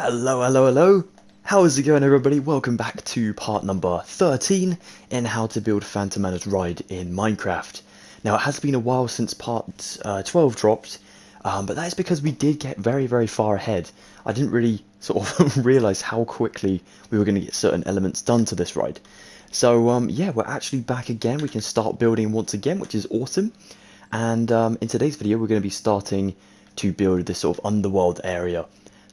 Hello, hello, hello! How's it going, everybody? Welcome back to part number 13 in how to build Phantom Manor's ride in Minecraft. Now, it has been a while since part 12 dropped, but that is because we did get very far ahead. I didn't really sort of realise how quickly we were going to get certain elements done to this ride. So, yeah, we're actually back again. We can start building once again, which is awesome. And in today's video, we're going to be starting to build this sort of underworld area.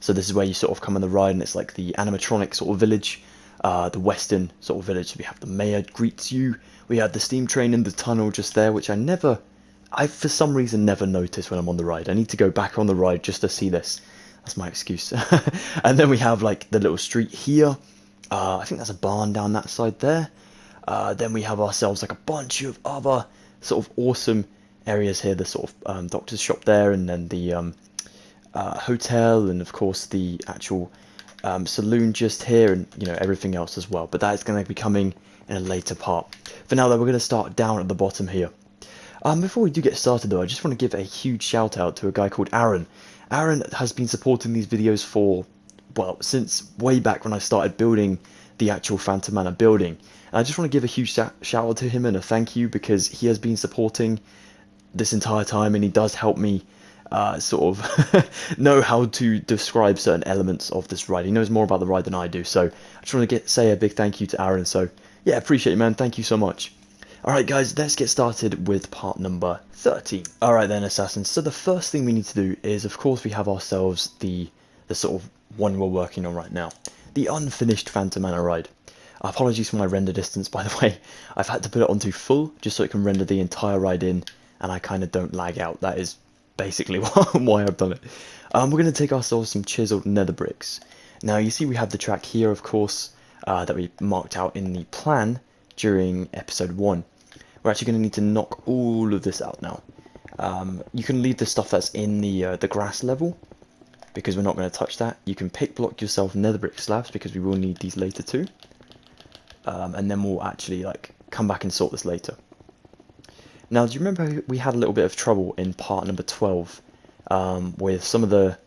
So this is where you sort of come on the ride, and it's like the animatronic sort of village, the western sort of village. So we have the mayor greets you. We have the steam train in the tunnel just there, which I for some reason never notice when I'm on the ride. I need to go back on the ride just to see this. That's my excuse. And then we have like the little street here. I think there's a barn down that side there. Then we have ourselves like a bunch of other sort of awesome areas here. The sort of doctor's shop there, and then the hotel, and of course the actual saloon just here, and everything else as well. But that is going to be coming in a later part. For now though, we're going to start down at the bottom here. Before we do get started though, I just want to give a huge shout out to a guy called Aaron. Aaron has been supporting these videos for, well, since way back when I started building the actual Phantom Manor building. And I just want to give a huge shout out to him and a thank you, because he has been supporting this entire time, and he does help me sort of know how to describe certain elements of this ride. He knows more about the ride than I do, so I just want to say a big thank you to Aaron. So yeah, appreciate you, man. Thank you so much. Alright guys, let's get started with part number 13. Alright then, Assassins, so the first thing we need to do is, of course, we have ourselves the sort of one we're working on right now, the unfinished Phantom Manor ride. Apologies for my render distance, by the way. I've had to put it onto full just so it can render the entire ride in, and I kind of don't lag out. That is basically why I've done it. We're going to take ourselves some chiseled nether bricks. Now you see we have the track here, of course, that we marked out in the plan during episode 1. We're actually going to need to knock all of this out now. You can leave the stuff that's in the grass level, because we're not going to touch that. You can pick block yourself nether brick slabs, because we will need these later too. And then we'll actually come back and sort this later. Now, do you remember we had a little bit of trouble in part number 12 with some of the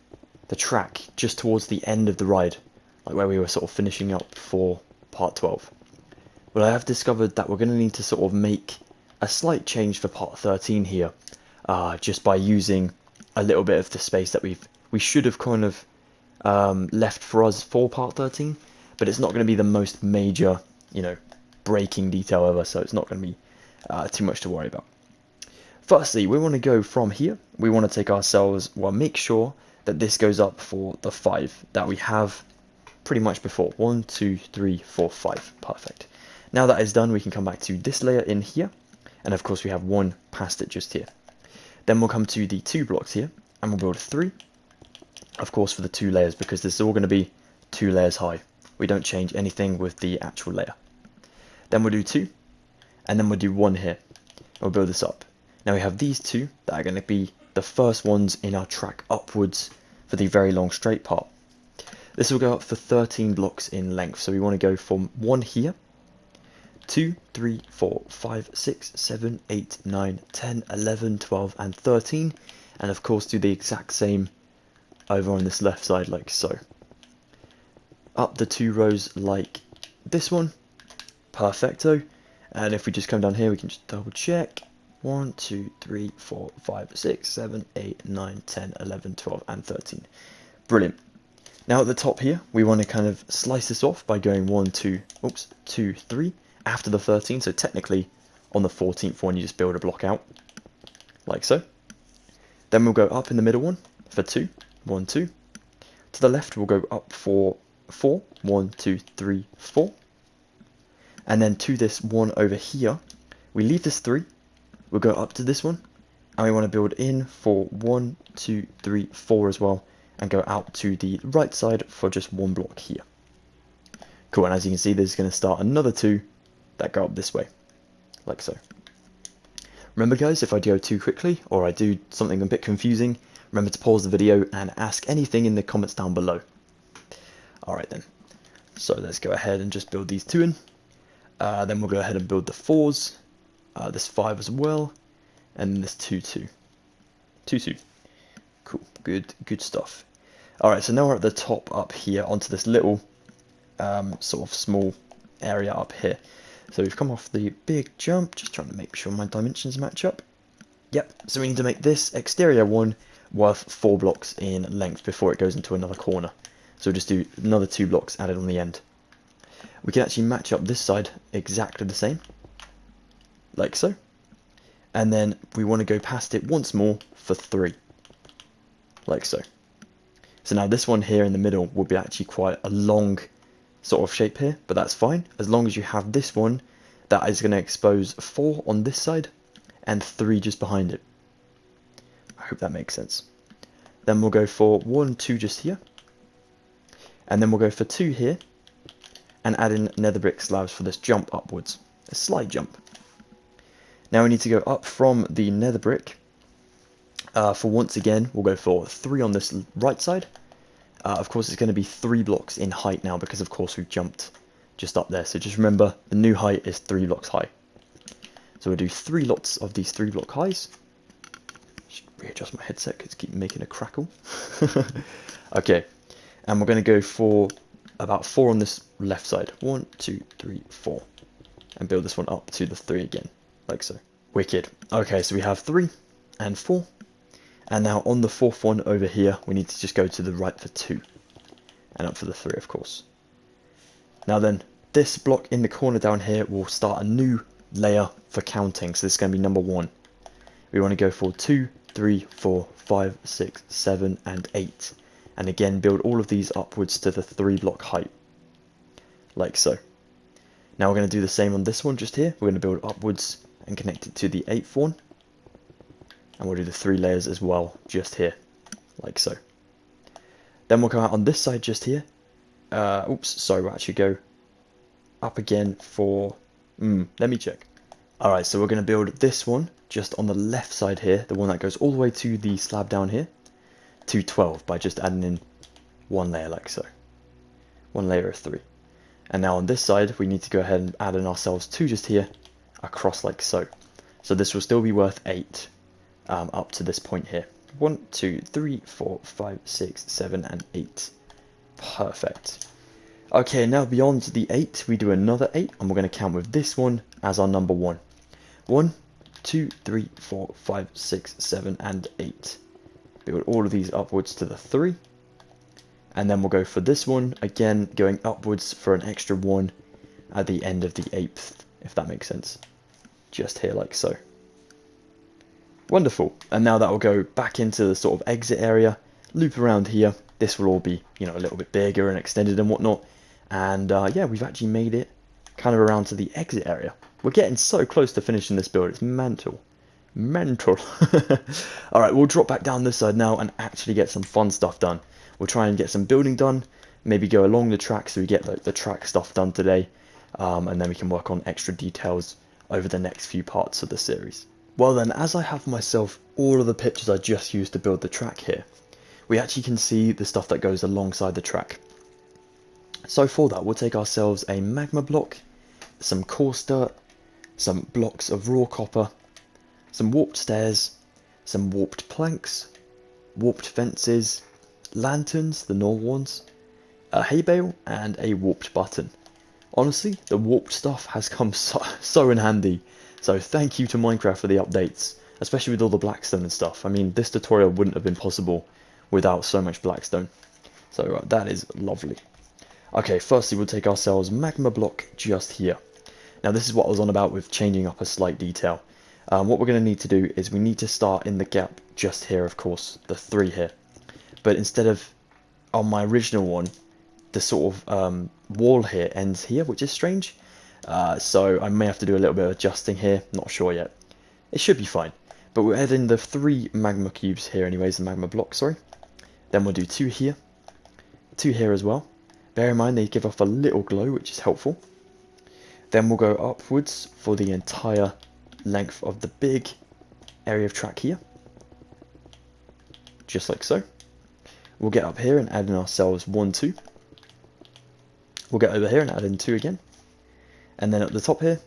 track just towards the end of the ride, like where we were sort of finishing up for part 12? Well, I have discovered that we're going to need to sort of make a slight change for part 13 here, just by using a little bit of the space that we should have kind of left for us for part 13, but it's not going to be the most major, breaking detail ever, so it's not going to be too much to worry about. Firstly, we want to go from here. We want to take ourselves, well, make sure that this goes up for the 5 that we have pretty much before. 1, 2, 3, 4, 5. Perfect. Now that is done, we can come back to this layer in here, and of course we have 1 past it just here. Then we'll come to the 2 blocks here, and we'll build 3, of course, for the 2 layers, because this is all going to be 2 layers high. We don't change anything with the actual layer. Then we'll do 2, and then we'll do 1 here. We'll build this up. Now we have these 2 that are going to be the first ones in our track upwards for the very long straight part. This will go up for 13 blocks in length, so we want to go from 1 here, 2, 3, 4, 5, 6, 7, 8, 9, 10, 11, 12, and 13, and of course do the exact same over on this left side, like so. Up the 2 rows like this one, perfecto, and if we just come down here we can just double check. 1, 2, 3, 4, 5, 6, 7, 8, 9, 10, 11, 12, and 13. Brilliant. Now at the top here, we want to kind of slice this off by going 1, 2, 3 after the 13. So technically, on the 14th one, you just build a block out, like so. Then we'll go up in the middle one for 2, 1, 2. To the left, we'll go up for 4, 1, 2, 3, 4. And then to this one over here, we leave this 3. We'll go up to this one, and we want to build in for 1, 2, 3, 4 as well, and go out to the right side for just 1 block here. Cool, and as you can see, this is going to start another 2 that go up this way, like so. Remember guys, if I go too quickly, or I do something a bit confusing, remember to pause the video and ask anything in the comments down below. Alright then, so let's go ahead and just build these 2 in. Then we'll go ahead and build the 4s. This 5 as well, and this 2, 2. 2, 2. Cool, good stuff. Alright, so now we're at the top up here onto this little sort of small area up here. So we've come off the big jump, just trying to make sure my dimensions match up. Yep, so we need to make this exterior one worth 4 blocks in length before it goes into another corner. So we'll just do another 2 blocks added on the end. We can actually match up this side exactly the same, like so. And then we want to go past it once more for 3, like so. So now this one here in the middle will be actually quite a long sort of shape here, but that's fine, as long as you have this one that is going to expose 4 on this side and 3 just behind it. I hope that makes sense. Then we'll go for 1, 2 just here, and then we'll go for 2 here, and add in nether brick slabs for this jump upwards, a slight jump. Now we need to go up from the nether brick. For once again, we'll go for 3 on this right side. Of course, it's going to be 3 blocks in height now because, of course, we've jumped just up there. So just remember, the new height is 3 blocks high. So we'll do 3 lots of these 3 block highs. Should readjust my headset because it's keep making a crackle. Okay, and we're going to go for about 4 on this left side. 1, 2, 3, 4. And build this one up to the 3 again, like so. Wicked. Okay, so we have 3 and 4. And now on the 4th one over here, we need to just go to the right for 2. And up for the 3, of course. Now then, this block in the corner down here will start a new layer for counting. So this is going to be number 1. We want to go for 2, 3, 4, 5, 6, 7, and 8. And again, build all of these upwards to the 3 block height. Like so. Now we're going to do the same on this one just here. We're going to build upwards and connect it to the 8th one. And we'll do the 3 layers as well, just here, like so. Then we'll come out on this side just here. Oops, sorry, we'll actually go up again for, let me check. Alright, so we're going to build this one just on the left side here, the one that goes all the way to the slab down here, to 12 by just adding in 1 layer like so. 1 layer of 3. And now on this side, we need to go ahead and add in ourselves 2 just here, across like so. So this will still be worth 8. Up to this point here. 1, 2, 3, 4, 5, 6, 7, and 8. Perfect. Okay, now beyond the 8, we do another 8, and we're going to count with this one as our number 1. 1, 2, 3, 4, 5, 6, 7, and 8. Build all of these upwards to the 3. And then we'll go for this one, again, going upwards for an extra 1 at the end of the 8th, if that makes sense. Just here, like so. Wonderful, and now that will go back into the sort of exit area, loop around here. This will all be, you know, a little bit bigger and extended and whatnot. And yeah, we've actually made it kind of around to the exit area. We're getting so close to finishing this build, it's mental. Mental. Alright, we'll drop back down this side now and actually get some fun stuff done. We'll try and get some building done, maybe go along the track so we get the track stuff done today. And then we can work on extra details over the next few parts of the series. Well then, as I have myself all of the pictures I just used to build the track here, we actually can see the stuff that goes alongside the track. So for that, we'll take ourselves a magma block, some coarse dirt, some blocks of raw copper, some warped stairs, some warped planks, warped fences, lanterns, the normal ones, a hay bale, and a warped button. Honestly, the warped stuff has come so in handy. So thank you to Minecraft for the updates, especially with all the blackstone and stuff. I mean, this tutorial wouldn't have been possible without so much blackstone. So that is lovely. Okay, firstly we'll take ourselves magma block just here. Now this is what I was on about with changing up a slight detail. What we're going to need to do is we need to start in the gap just here, of course, the 3 here. But instead of on my original one, the sort of wall here ends here, which is strange. So I may have to do a little bit of adjusting here, not sure yet. It should be fine. But we'll add in the 3 magma cubes here anyways, the magma blocks, sorry. Then we'll do 2 here, 2 here as well. Bear in mind they give off a little glow, which is helpful. Then we'll go upwards for the entire length of the big area of track here. Just like so. We'll get up here and add in ourselves 1, 2. We'll get over here and add in 2 again. And then at the top here,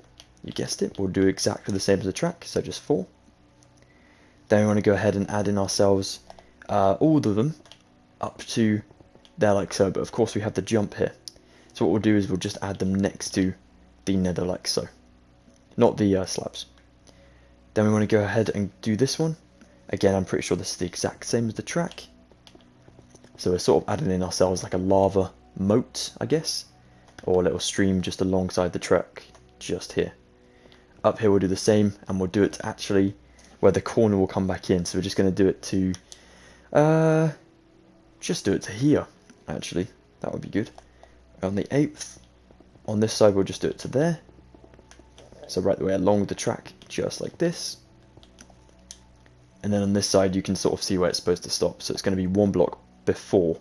you guessed it, we'll do exactly the same as the track, so just 4. Then we want to go ahead and add in ourselves all of them up to there like so, but of course we have the jump here. So what we'll do is we'll just add them next to the nether like so, not the slabs. Then we want to go ahead and do this one. Again, I'm pretty sure this is the exact same as the track. So we're sort of adding in ourselves like a lava moat, I guess, or a little stream just alongside the track, just here. Up here we'll do the same, and we'll do it to actually where the corner will come back in. So we're just going to do it to, just do it to here, actually. That would be good. On the 8th, on this side we'll just do it to there. So right the way along the track, just like this. And then on this side you can sort of see where it's supposed to stop. So it's going to be one block before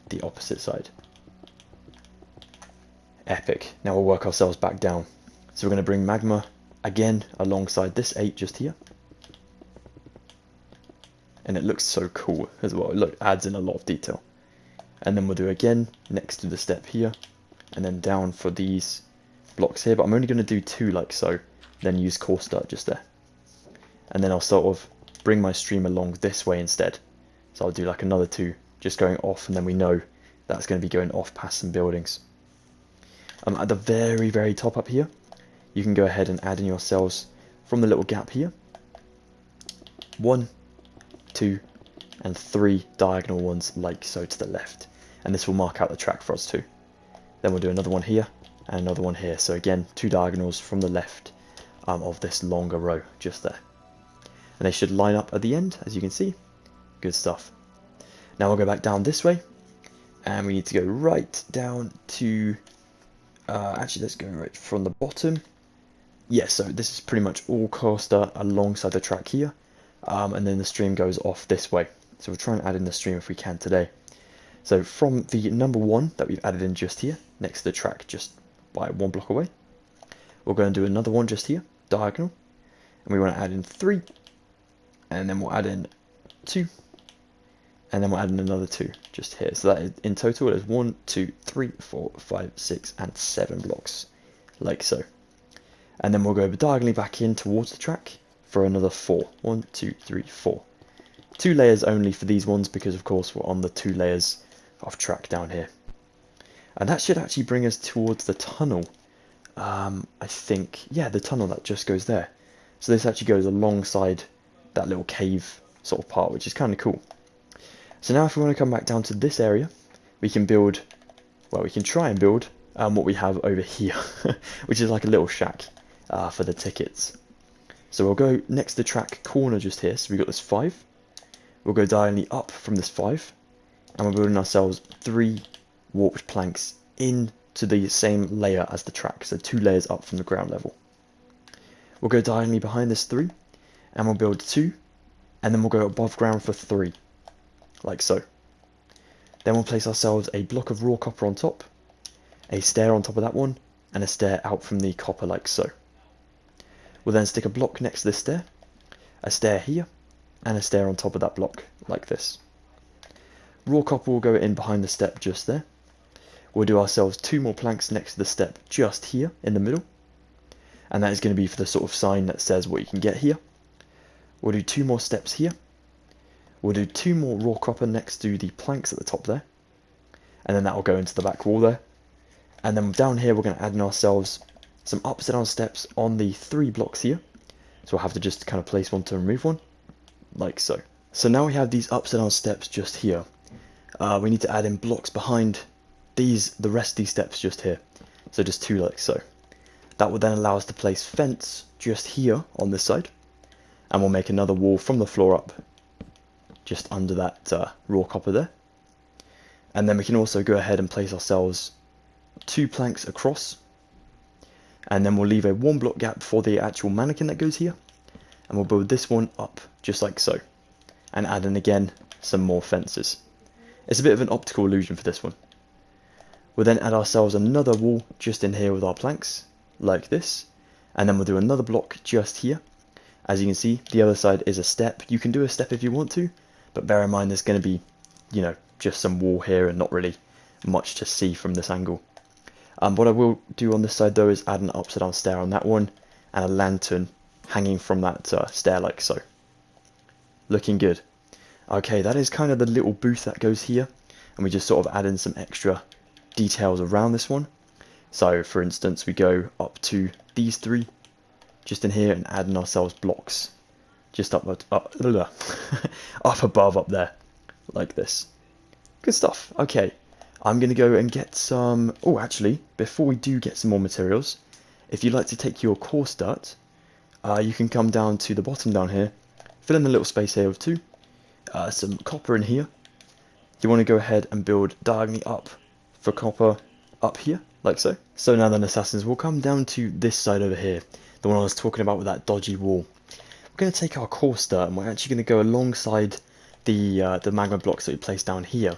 the opposite side. Epic. Now we'll work ourselves back down. So we're going to bring magma again alongside this 8 just here. And it looks so cool as well. It adds in a lot of detail. And then we'll do again next to the step here. And then down for these blocks here. But I'm only going to do 2 like so. Then use coarse dirt just there. And then I'll sort of bring my stream along this way instead. So I'll do like another 2 just going off, and then we know that's going to be going off past some buildings. At the very, very top up here, you can go ahead and add in yourselves from the little gap here 1, 2, and 3 diagonal ones like so to the left. And this will mark out the track for us too. Then we'll do another one here and another one here. So again, 2 diagonals from the left of this longer row just there. And they should line up at the end, as you can see. Good stuff. Now we'll go back down this way, and we need to go right down to, actually let's go right from the bottom. Yeah, so this is pretty much all coaster alongside the track here, and then the stream goes off this way. So we'll try and add in the stream if we can today. So from the number 1 that we've added in just here, next to the track just by 1 block away, we'll go and do another one just here, diagonal, and we want to add in 3, and then we'll add in 2, and then we'll add in another 2 just here. So that is, in total it is 1, 2, 3, 4, 5, 6, and 7 blocks, like so. And then we'll go diagonally back in towards the track for another 4. 1, 2, 3, 4. 2 layers only for these ones because of course we're on the 2 layers of track down here. And that should actually bring us towards the tunnel. I think, yeah, the tunnel that just goes there. So this actually goes alongside that little cave sort of part, which is kind of cool. So now if we want to come back down to this area, we can build, well, we can try and build what we have over here, which is like a little shack for the tickets. So we'll go next to the track corner just here, so we've got this 5. We'll go diagonally up from this 5, and we're building ourselves 3 warped planks into the same layer as the track, so 2 layers up from the ground level. We'll go diagonally behind this 3, and we'll build 2, and then we'll go above ground for 3. Like so. Then we'll place ourselves a block of raw copper on top, a stair on top of that one, and a stair out from the copper like so. We'll then stick a block next to this stair, a stair here, and a stair on top of that block like this. Raw copper will go in behind the step just there. We'll do ourselves 2 more planks next to the step just here in the middle, and that is going to be for the sort of sign that says what you can get here. We'll do 2 more steps here. We'll do 2 more raw copper next to the planks at the top there, and then that will go into the back wall there. And then down here we're going to add in ourselves some upside down steps on the 3 blocks here, so we'll have to just kind of place one to remove one, like so. So now we have these upside down steps just here. We need to add in blocks behind the rest of these steps just here, so just 2 like so. That will then allow us to place fence just here on this side, and we'll make another wall from the floor up just under that raw copper there. And then we can also go ahead and place ourselves 2 planks across, and then we'll leave a 1 block gap for the actual mannequin that goes here, and we'll build this one up just like so, and add in again some more fences. It's a bit of an optical illusion for this one. We'll then add ourselves another wall just in here with our planks like this, and then we'll do another block just here. As you can see, the other side is a step. You can do a step if you want to, but bear in mind there's going to be, you know, just some wall here and not really much to see from this angle. What I will do on this side though is add an upside down stair on that one, and a lantern hanging from that stair like so. Looking good. Okay, that is kind of the little booth that goes here, and we just sort of add in some extra details around this one. So for instance, we go up to these three just in here and add in ourselves blocks just up up above up there like this. Good stuff. Okay, I'm gonna go and get some. Oh, actually, before we do get some more materials, if you'd like to take your coarse dirt, you can come down to the bottom down here, fill in the little space here with some copper in here. You want to go ahead and build diagonally up for copper up here, like so. So now then, assassins, we'll come down to this side over here, the one I was talking about with that dodgy wall. We're going to take our coarse dirt and we're actually going to go alongside the magma blocks that we placed down here.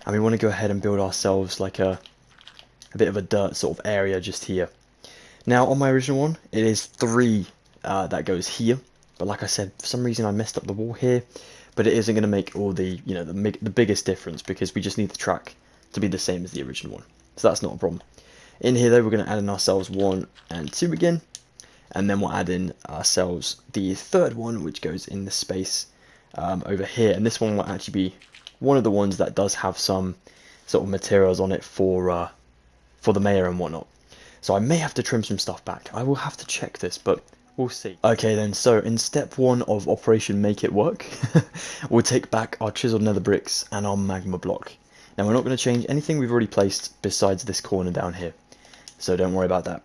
And we want to go ahead and build ourselves like a bit of a dirt sort of area just here. Now on my original one, it is 3 that goes here. But like I said, for some reason I messed up the wall here. But it isn't going to make all the, the biggest difference because we just need the track to be the same as the original one. So that's not a problem. In here though, we're going to add in ourselves 1 and 2 again. And then we'll add in ourselves the third one, which goes in the space over here. And this one will actually be one of the ones that does have some sort of materials on it for the mayor and whatnot. So I may have to trim some stuff back. I will have to check this, but we'll see. Okay then, so in step 1 of Operation Make It Work, we'll take back our chiseled nether bricks and our magma block. Now we're not going to change anything we've already placed besides this corner down here. So don't worry about that.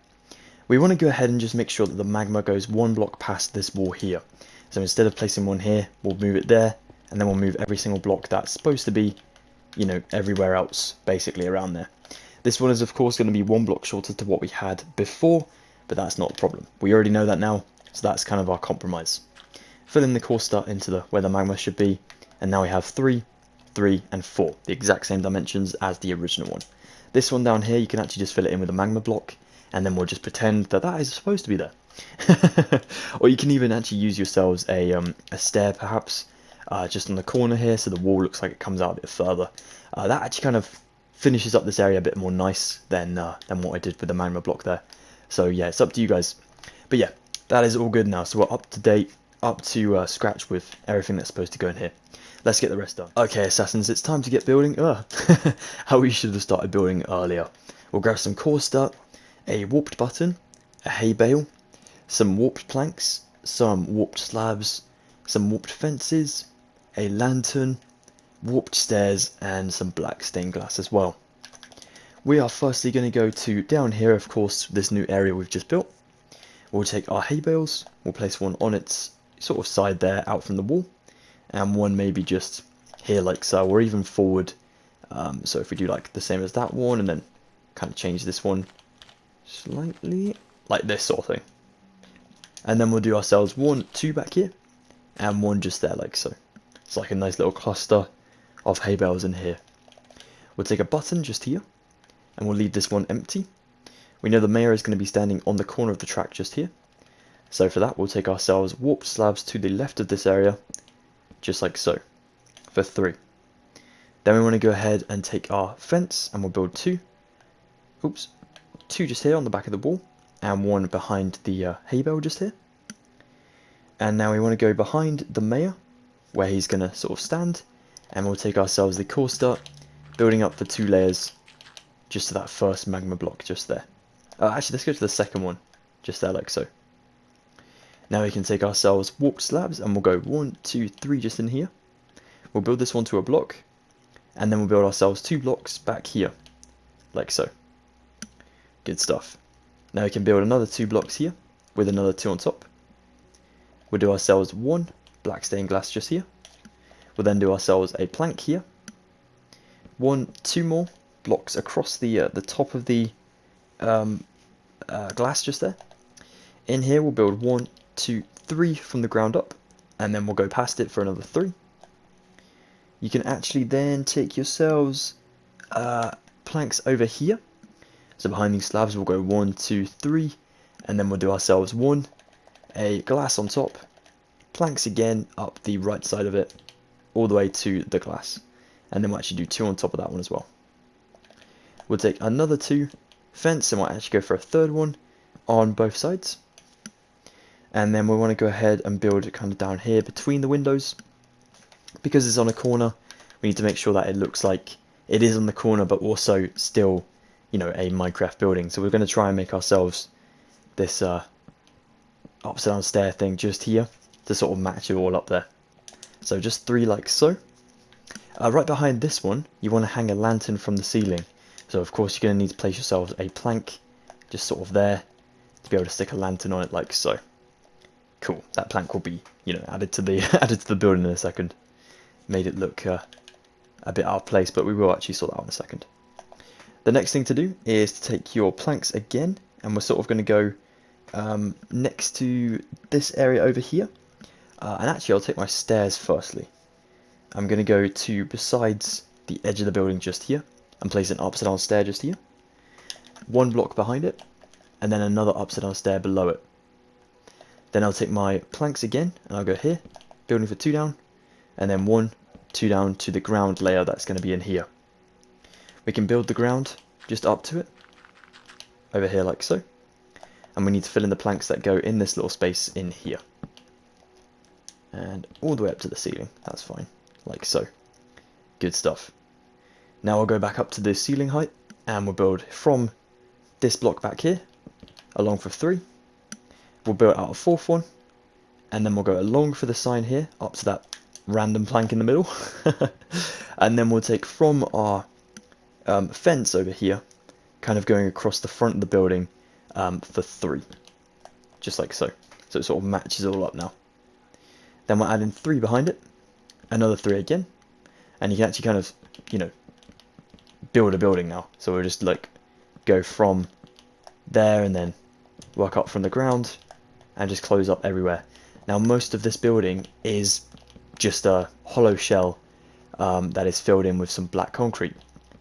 We want to go ahead and just make sure that the magma goes 1 block past this wall here. So instead of placing one here, we'll move it there, and then we'll move every single block that's supposed to be, everywhere else, basically around there. This one is of course going to be 1 block shorter to what we had before, but that's not a problem. We already know that now, so that's kind of our compromise. Fill in the coarse dirt into where the magma should be, and now we have 3, 3, and 4, the exact same dimensions as the original one. This one down here, you can actually just fill it in with a magma block, and then we'll just pretend that that is supposed to be there. Or you can even actually use yourselves a stair perhaps, just on the corner here, so the wall looks like it comes out a bit further. That actually kind of finishes up this area a bit more nice than what I did with the magma block there. So yeah, it's up to you guys. But yeah, that is all good now. So we're up to date, up to scratch with everything that's supposed to go in here. Let's get the rest done. Okay, assassins, it's time to get building. How we should have started building earlier. We'll grab some coarse dirt, a warped button, a hay bale, some warped planks, some warped slabs, some warped fences, a lantern, warped stairs, and some black stained glass as well. We are firstly going to go to down here, of course, this new area we've just built. We'll take our hay bales, we'll place one on its sort of side there out from the wall, and one maybe just here like so, or even forward. So if we do like the same as that one and then kind of change this one slightly, like this sort of thing. And then we'll do ourselves 1, 2 back here, and 1 just there like so. It's like a nice little cluster of hay bales in here. We'll take a button just here, and we'll leave this one empty. We know the mayor is going to be standing on the corner of the track just here. So for that, we'll take ourselves warped slabs to the left of this area, just like so, for 3. Then we want to go ahead and take our fence, and we'll build 2. Oops, 2 just here on the back of the wall, and 1 behind the hay bale just here. And now we want to go behind the mayor, where he's going to sort of stand, and we'll take ourselves the coarse dirt, building up the 2 layers, just to that first magma block just there. Actually, let's go to the second one, just there like so. Now we can take ourselves warped slabs, and we'll go 1, 2, 3 just in here. We'll build this one to a block, and then we'll build ourselves 2 blocks back here, like so. Good stuff. Now we can build another 2 blocks here, with another 2 on top. We'll do ourselves 1 black stained glass just here. We'll then do ourselves a plank here. 1, 2 more blocks across the top of the glass just there. In here we'll build 1, 2, 3 from the ground up, and then we'll go past it for another 3. You can actually then take yourselves planks over here. So behind these slabs we'll go 1, 2, 3, and then we'll do ourselves 1, a glass on top, planks again up the right side of it, all the way to the glass, and then we'll actually do 2 on top of that one as well. We'll take another 2 fence, and we'll actually go for a third one on both sides. And then we want to go ahead and build it kind of down here between the windows. because it's on a corner, we need to make sure that it looks like it is on the corner, but also still, you know, a Minecraft building. So we're going to try and make ourselves this upside down stair thing just here to sort of match it all up there. So just 3 like so. Right behind this one, you want to hang a lantern from the ceiling. So of course you're going to need to place yourselves a plank just sort of there to be able to stick a lantern on it like so. Cool. That plank will be, you know, added to the added to the building in a second. Made it look a bit out of place, but we will actually sort that out in a second. The next thing to do is to take your planks again, and we're sort of going to go next to this area over here. And actually I'll take my stairs firstly. I'm going to go to besides the edge of the building just here and place an upside down stair just here. 1 block behind it, and then another upside down stair below it. Then I'll take my planks again and I'll go here, building for 2 down, and then 1, 2 down to the ground layer that's going to be in here. We can build the ground just up to it, over here like so. And we need to fill in the planks that go in this little space in here. And all the way up to the ceiling, that's fine, like so. Good stuff. Now I'll go back up to the ceiling height, and we'll build from this block back here, along for 3. We'll build out a 4th one, and then we'll go along for the sign here, up to that random plank in the middle. And then we'll take from our fence over here, kind of going across the front of the building for 3. Just like so. So it sort of matches all up now. Then we'll add in 3 behind it, another 3 again, and you can actually kind of, you know, build a building now. So we'll just like go from there and then work up from the ground and just close up everywhere. Now most of this building is just a hollow shell that is filled in with some black concrete,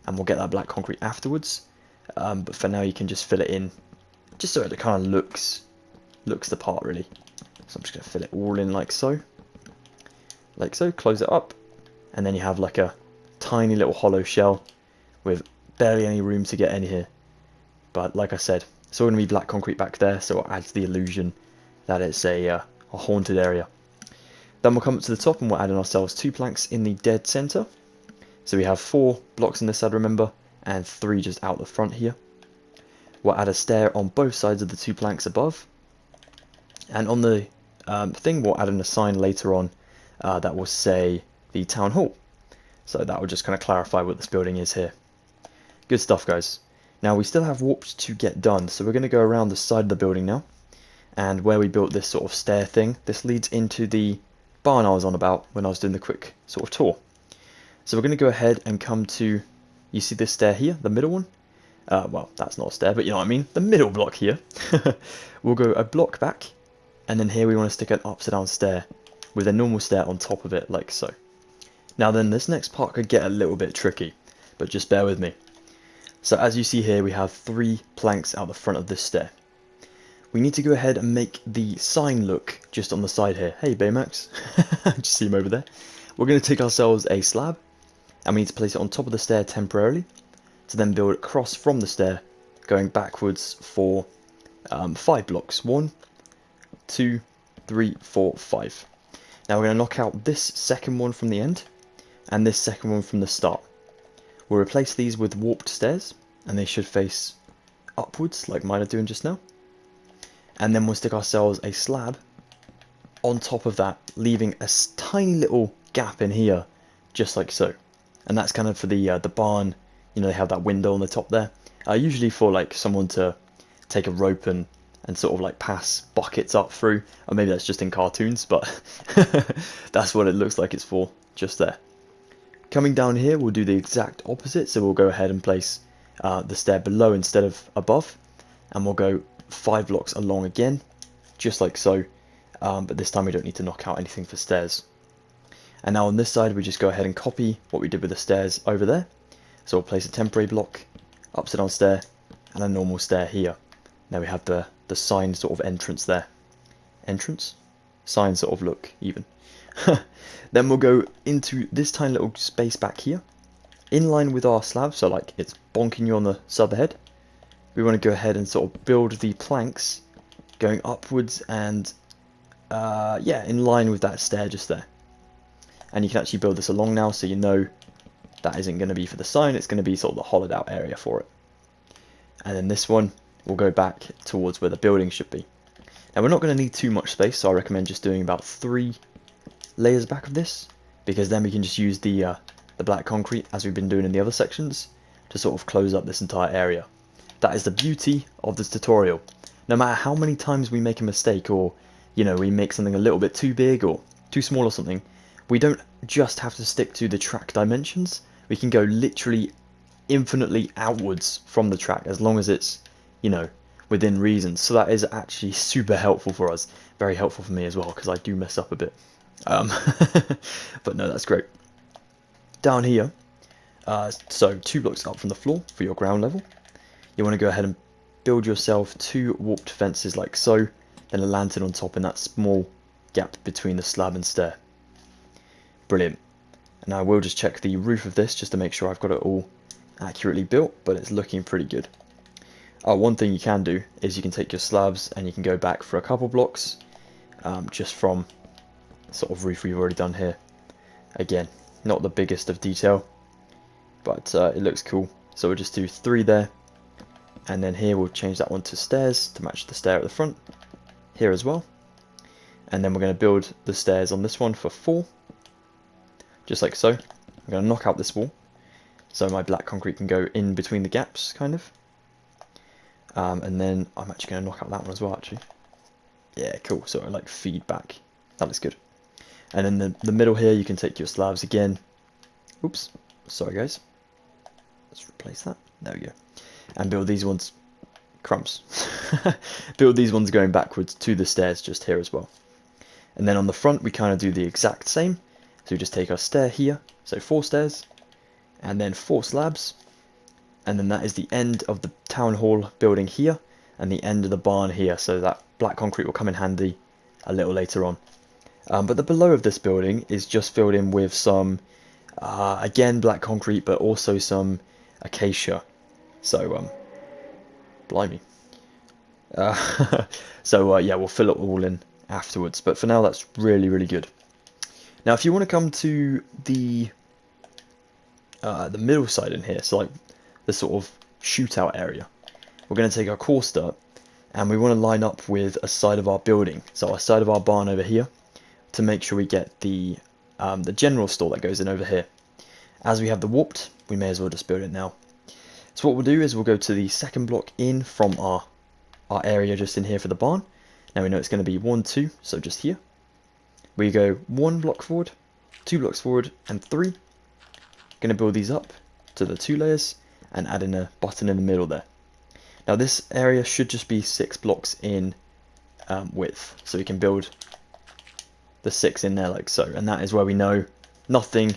and we'll get that black concrete afterwards, but for now you can just fill it in just so it kind of looks the part really. So I'm just going to fill it all in like so, close it up, and then you have like a tiny little hollow shell with barely any room to get in here. But like I said, it's all going to be black concrete back there, so it adds the illusion that it's a haunted area. Then we'll come up to the top and we'll add in ourselves 2 planks in the dead center. So we have 4 blocks on this side, remember, and 3 just out the front here. We'll add a stair on both sides of the 2 planks above. And on the thing, we'll add in a sign later on that will say the town hall. So that will just kind of clarify what this building is here. Good stuff, guys. Now we still have warps to get done, so we're going to go around the side of the building now. And where we built this sort of stair thing, this leads into the barn I was on about when I was doing the quick sort of tour. So we're going to go ahead and come to, you see this stair here, the middle one? Well, that's not a stair, but you know what I mean, the middle block here. We'll go a block back, and then here we want to stick an upside down stair with a normal stair on top of it, like so. Now then, this next part could get a little bit tricky, but just bear with me. So as you see here, we have 3 planks out the front of this stair. We need to go ahead and make the sign look just on the side here. Hey Baymax, just see him over there. We're going to take ourselves a slab, and we need to place it on top of the stair temporarily, to then build across from the stair, going backwards for 5 blocks. 1, 2, 3, 4, 5. Now we're going to knock out this second one from the end, and this second one from the start. We'll replace these with warped stairs, and they should face upwards like mine are doing just now. And then we'll stick ourselves a slab on top of that, leaving a tiny little gap in here, just like so. And that's kind of for the barn. You know, they have that window on the top there. Usually for like someone to take a rope and sort of like pass buckets up through, or maybe that's just in cartoons, but that's what it looks like it's for, just there. Coming down here, we'll do the exact opposite, so we'll go ahead and place the stair below instead of above, and we'll go 5 blocks along again, just like so, but this time we don't need to knock out anything for stairs. And now on this side, we just go ahead and copy what we did with the stairs over there. So we'll place a temporary block, upside down stair, and a normal stair here. Now we have the sign sort of entrance there. Entrance? Sign sort of look, even. Then we'll go into this tiny little space back here, in line with our slab, so like it's bonking you on the side of the head. We want to go ahead and sort of build the planks going upwards and yeah, in line with that stair just there. and you can actually build this along now, so you know that isn't going to be for the sign, it's going to be sort of the hollowed out area for it. And then this one will go back towards where the building should be. Now we're not going to need too much space, so I recommend just doing about 3 layers back of this, because then we can just use the black concrete, as we've been doing in the other sections, to sort of close up this entire area. That is the beauty of this tutorial. No matter how many times we make a mistake, or you know, we make something a little bit too big or too small or something, we don't just have to stick to the track dimensions. We can go literally infinitely outwards from the track, as long as it's, you know, within reason. So that is actually super helpful for us. Very helpful for me as well, because I do mess up a bit. But no, that's great. Down here, so 2 blocks up from the floor for your ground level, you want to go ahead and build yourself 2 warped fences like so, then a lantern on top in that small gap between the slab and stair. Brilliant. And I will just check the roof of this just to make sure I've got it all accurately built, but it's looking pretty good. One thing you can do is you can take your slabs and you can go back for a couple blocks, just from the sort of roof we've already done here. Again, not the biggest of detail, but it looks cool. So we'll just do 3 there, and then here we'll change that one to stairs to match the stair at the front, here as well. And then we're going to build the stairs on this one for 4, just like so. I'm going to knock out this wall, so my black concrete can go in between the gaps, kind of. And then I'm actually going to knock out that one as well, actually. Yeah, cool, so I like feedback. That looks good. And in the middle here, you can take your slabs again. Oops, sorry guys. Let's replace that. There we go. And build these ones. Crumbs. Build these ones going backwards to the stairs just here as well. And then on the front, we kind of do the exact same. So we just take our stair here. So 4 stairs. And then 4 slabs. And then that is the end of the town hall building here. And the end of the barn here. So that black concrete will come in handy a little later on. But the below of this building is just filled in with some, again, black concrete, but also some acacia. So, blimey. Yeah, we'll fill it all in afterwards. But for now, that's really, really good. Now, if you want to come to the middle side in here, so like the sort of shootout area, we're going to take our course dirt, and we want to line up with a side of our building. So our side of our barn over here, to make sure we get the general store that goes in over here. As we have the warped, we may as well just build it now. So what we'll do is we'll go to the second block in from our area just in here for the barn. Now we know it's going to be 1, 2, so just here. We go 1 block forward, 2 blocks forward, and 3. Going to build these up to the 2 layers and add in a button in the middle there. Now this area should just be 6 blocks in width, so we can build the 6 in there like so, and that is where we know nothing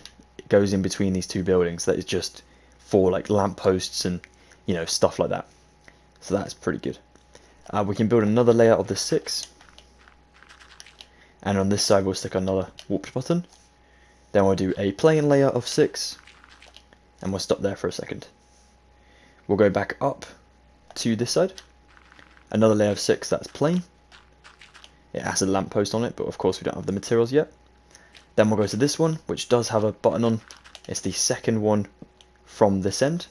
goes in between these 2 buildings. That is just for like lampposts and, you know, stuff like that. So that's pretty good. We can build another layer of the 6, and on this side we'll stick another warped button. Then we'll do a plain layer of 6, and we'll stop there for a second. We'll go back up to this side, another layer of 6 that's plain. It has a lamppost on it, but of course we don't have the materials yet. Then we'll go to this one, which does have a button on. It's the second one from this end.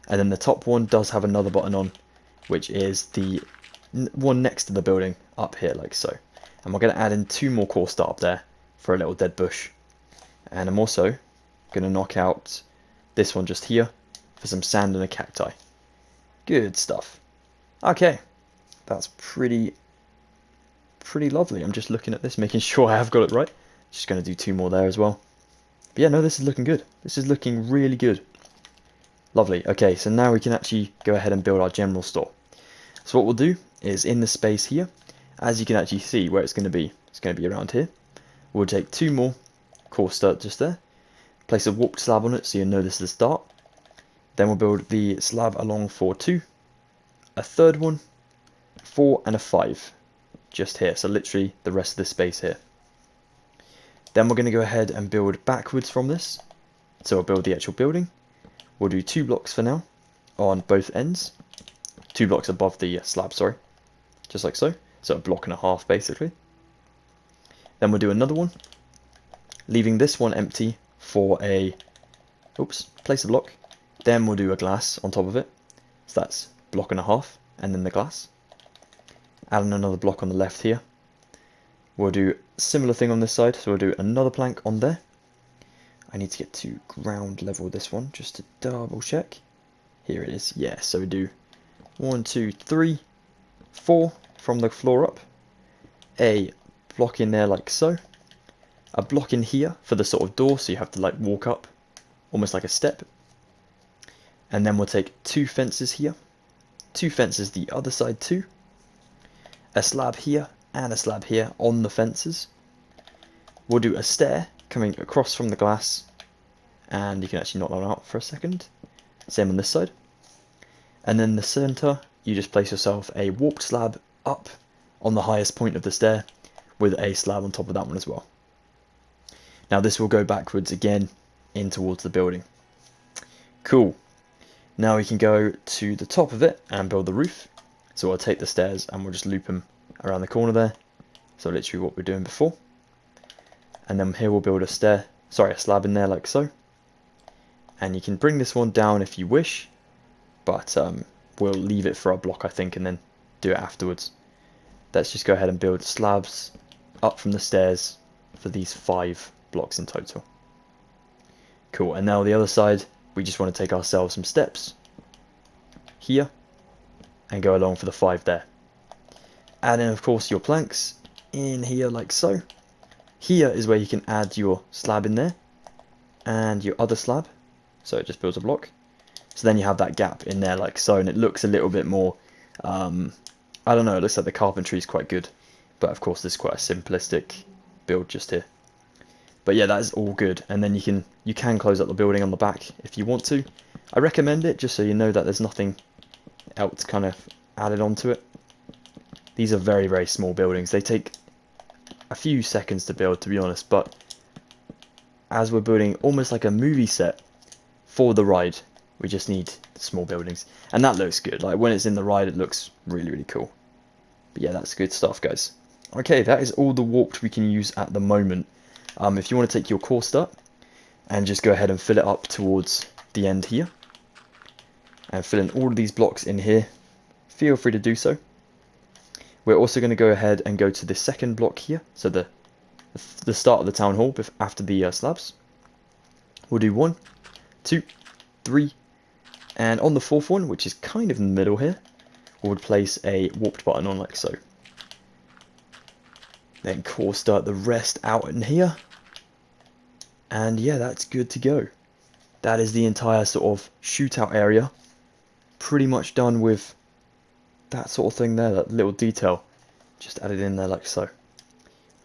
And then the top one does have another button on, which is the one next to the building up here, like so. And we're going to add in 2 more course dirt up there for a little dead bush. And I'm also going to knock out this one just here for some sand and a cacti. Good stuff. Okay, that's pretty lovely. I'm just looking at this, making sure I have got it right. Just going to do 2 more there as well. But yeah, no, this is looking good. This is looking really good. Lovely. Okay, so now we can actually go ahead and build our general store. So what we'll do is in the space here, as you can actually see where it's going to be around here. We'll take 2 more coarse dirt just there, place a warped slab on it so you know this is the start. Then we'll build the slab along for 2, a third one, 4 and a 5 just here, so literally the rest of the space here. Then we're going to go ahead and build backwards from this, so we'll build the actual building. We'll do 2 blocks for now on both ends, 2 blocks above the slab, sorry, just like so, so a block and a half basically. Then we'll do another one, leaving this one empty for a, place a block. Then we'll do a glass on top of it. So that's block and a half, and then the glass. Add another block on the left here. We'll do a similar thing on this side, so we'll do another plank on there. I need to get to ground level with this one, just to double check. Here it is, yeah, so we do 1, 2, 3, 4 from the floor up. A block in there like so. A block in here for the sort of door, so you have to like walk up, almost like a step. And then we'll take 2 fences here. 2 fences the other side too. A slab here and a slab here on the fences. We'll do a stair coming across from the glass, and you can actually knock that out for a second. Same on this side. And then the center, you just place yourself a warped slab up on the highest point of the stair with a slab on top of that one as well. Now this will go backwards again in towards the building. Cool. Now we can go to the top of it and build the roof. So I'll take the stairs and we'll just loop them around the corner there. So literally what we're doing before. And then here we'll build a slab in there like so. And you can bring this one down if you wish, but we'll leave it for a block I think and then do it afterwards. Let's just go ahead and build slabs up from the stairs for these 5 blocks in total. Cool, and now the other side, we just want to take ourselves some steps here and go along for the 5 there. Add in of course your planks in here like so. Here is where you can add your slab in there and your other slab, so it just builds a block. So then you have that gap in there like so, and it looks a little bit more, I don't know, it looks like the carpentry is quite good, but of course this is quite a simplistic build just here. But yeah, that is all good, and then you can close up the building on the back if you want to. I recommend it just so you know that there's nothing else kind of added onto it. These are very, very small buildings. They take a few seconds to build, to be honest, but as we're building almost like a movie set for the ride, we just need small buildings, and that looks good. Like when it's in the ride, it looks really, really cool. But yeah, that's good stuff, guys. Okay, that is all the warped we can use at the moment. If you want to take your core start and just go ahead and fill it up towards the end here, and fill in all of these blocks in here, feel free to do so. We're also going to go ahead and go to the second block here, so the start of the town hall after the slabs. We'll do 1, 2, 3, and on the 4th one, which is kind of in the middle here, we would place a warped button on like so. Then core start the rest out in here, and yeah, that's good to go. That is the entire sort of shootout area, pretty much done with that sort of thing there, that little detail just added in there like so.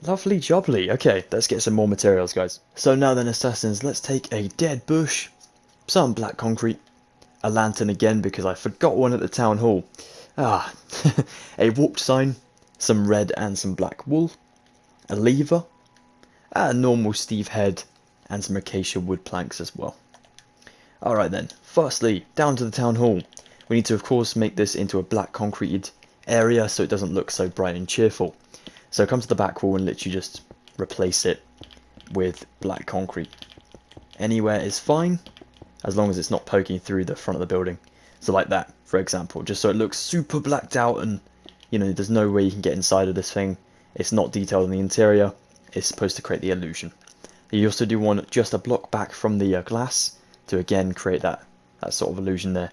Lovely jubbly. Okay, let's get some more materials, guys. So now then, assassins, let's take a dead bush, some black concrete, a lantern again because I forgot one at the town hall, a warped sign, some red and some black wool, a lever, a normal Steve head, and some acacia wood planks as well. Alright then, firstly, down to the town hall. We need to of course make this into a black concreted area so it doesn't look so bright and cheerful. So come to the back wall and literally just replace it with black concrete. Anywhere is fine, as long as it's not poking through the front of the building. So like that, for example, just so it looks super blacked out and, you know, there's no way you can get inside of this thing. It's not detailed in the interior, it's supposed to create the illusion. You also do want just a block back from the glass to again create that sort of illusion there.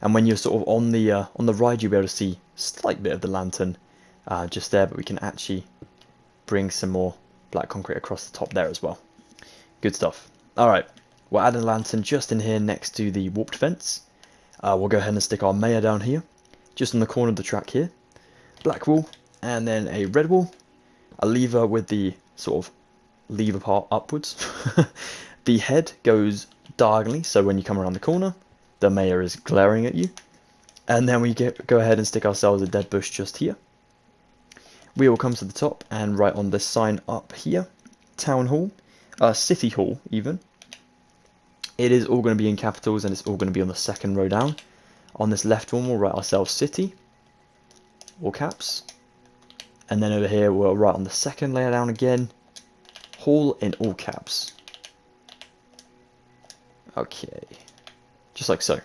And when you're sort of on the ride, you'll be able to see a slight bit of the lantern just there, but we can actually bring some more black concrete across the top there as well. Good stuff. Alright, we'll add a lantern just in here next to the warped fence. We'll go ahead and stick our mayor down here, just on the corner of the track here. Black wool, and then a red wool, a lever with the sort of lever part upwards. The head goes diagonally, so when you come around the corner, the mayor is glaring at you. And then we go ahead and stick ourselves a dead bush just here. We will come to the top and write on this sign up here, Town Hall, City Hall even. It is all going to be in capitals and it's all going to be on the second row down. On this left one we'll write ourselves City, all caps. And then over here we'll write on the second layer down again, hall in all caps. Okay, just like so.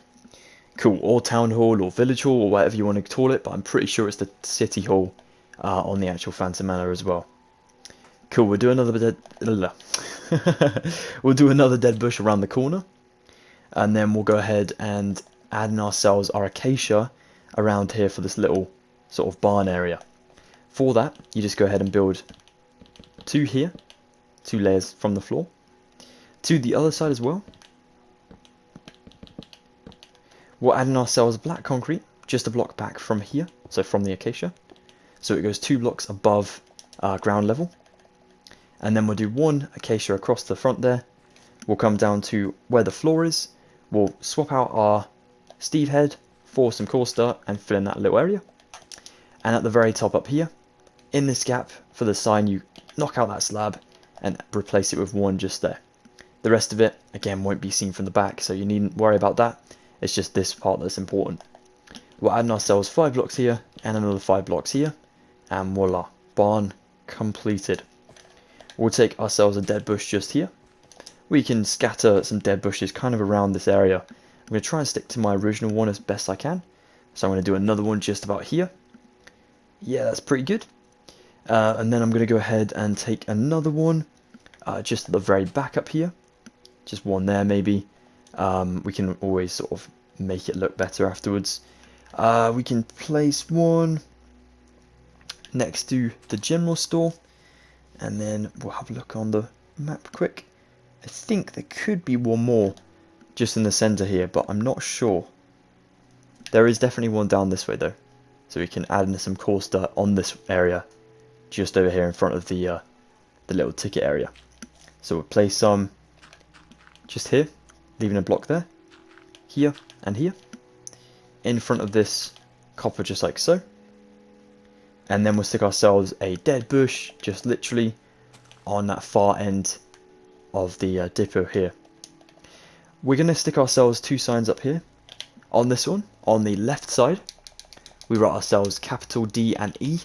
Cool, or town hall or village hall or whatever you want to call it, but I'm pretty sure it's the city hall on the actual Phantom Manor as well. Cool, we'll do another we'll do another dead bush around the corner, and then we'll go ahead and add in ourselves our acacia around here for this little sort of barn area. For that, you just go ahead and build 2 here, 2 layers from the floor, to the other side as well. We'll add in ourselves black concrete, just a block back from here, so from the acacia, so it goes 2 blocks above ground level. And then we'll do 1 acacia across the front there. We'll come down to where the floor is. We'll swap out our Steve head for some coarse dirt and fill in that little area. And at the very top up here, in this gap for the sign, you knock out that slab and replace it with 1 just there. The rest of it, again, won't be seen from the back, so you needn't worry about that. It's just this part that's important. We'll add in ourselves 5 blocks here and another 5 blocks here. And voila, barn completed. We'll take ourselves a dead bush just here. We can scatter some dead bushes kind of around this area. I'm going to try and stick to my original one as best I can. So I'm going to do another one just about here. Yeah, that's pretty good. And then I'm going to go ahead and take another one just at the very back up here. Just 1 there maybe. We can always sort of make it look better afterwards. We can place 1 next to the general store. And then we'll have a look on the map quick. I think there could be 1 more just in the center here, but I'm not sure. There is definitely 1 down this way though. So we can add in some coarse dirt on this area, just over here in front of the little ticket area. So we'll place some just here, leaving a block there, here and here, in front of this copper just like so. And then we'll stick ourselves a dead bush, just literally on that far end of the depot here. We're going to stick ourselves 2 signs up here. On this one, on the left side, we write ourselves capital D and E.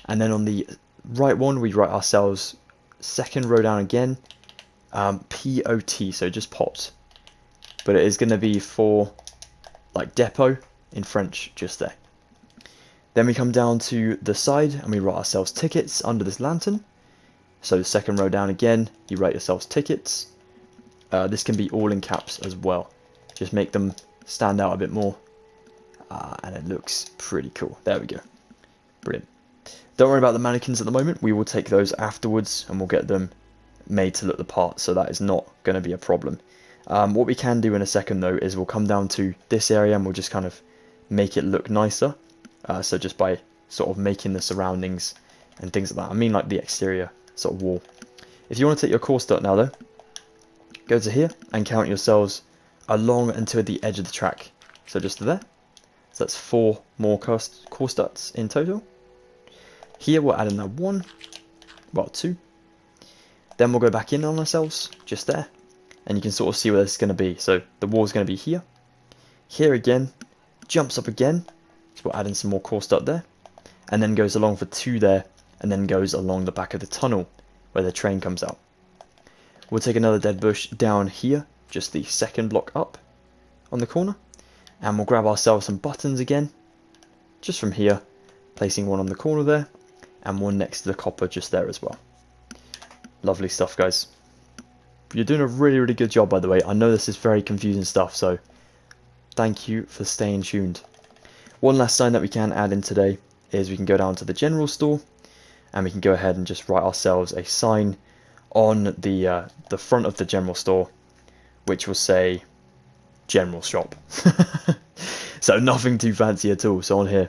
And then on the right one, we write ourselves, second row down again, P-O-T, so just pot. But it is going to be for, like, depot in French, just there. Then we come down to the side and we write ourselves tickets under this lantern. So second row down again, you write yourselves tickets. This can be all in caps as well. Just make them stand out a bit more. And it looks pretty cool. There we go. Brilliant. Don't worry about the mannequins at the moment. We will take those afterwards and we'll get them made to look the part. So that is not going to be a problem. What we can do in a second though is we'll come down to this area and we'll just kind of make it look nicer. So just by sort of making the surroundings and things like that. I mean like the exterior sort of wall. If you want to take your coarse dirt now though, go to here and count yourselves along until the edge of the track. So just to there. So that's 4 more coarse dirts in total. Here we'll add in that 1, well 2. Then we'll go back in on ourselves, just there. And you can sort of see where this is going to be. So the wall is going to be here. Here again, jumps up again. So we'll add in some more coarse dirt there. And then goes along for 2 there. And then goes along the back of the tunnel where the train comes out. We'll take another dead bush down here, just the second block up on the corner. And we'll grab ourselves some buttons again, just from here, placing 1 on the corner there, and 1 next to the copper just there as well. Lovely stuff, guys. You're doing a really, really good job, by the way. I know this is very confusing stuff, so thank you for staying tuned. One last sign that we can add in today is we can go down to the general store, and we can go ahead and just write ourselves a sign on the front of the general store, which will say general shop. So nothing too fancy at all. So on here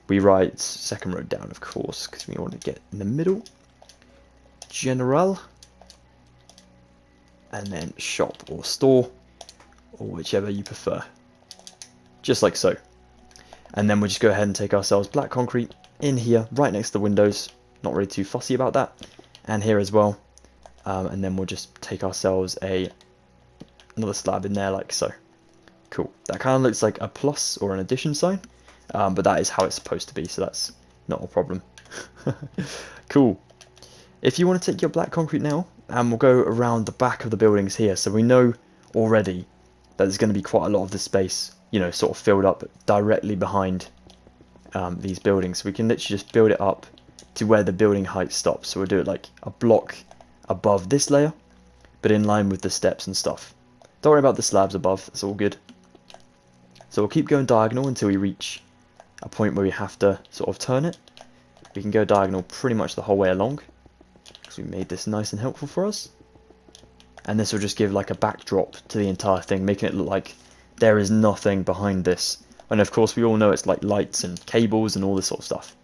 we write, second row down of course, because we want to get in the middle, general, and then shop or store, or whichever you prefer, just like so. And then we'll just go ahead and take ourselves black concrete in here right next to the windows, not really too fussy about that, and here as well. And then we'll just take ourselves another slab in there like so. Cool. That kind of looks like a plus or an addition sign, but that is how it's supposed to be, so that's not a problem. Cool. If you want to take your black concrete now, and we'll go around the back of the buildings here, so we know already that there's going to be quite a lot of the space, you know, sort of filled up directly behind these buildings. We can literally just build it up to where the building height stops. So we'll do it like a block above this layer, but in line with the steps and stuff. Don't worry about the slabs above, that's all good. So we'll keep going diagonal until we reach a point where we have to sort of turn it. We can go diagonal pretty much the whole way along, because we made this nice and helpful for us. And this will just give like a backdrop to the entire thing, making it look like there is nothing behind this. And of course we all know it's like lights and cables and all this sort of stuff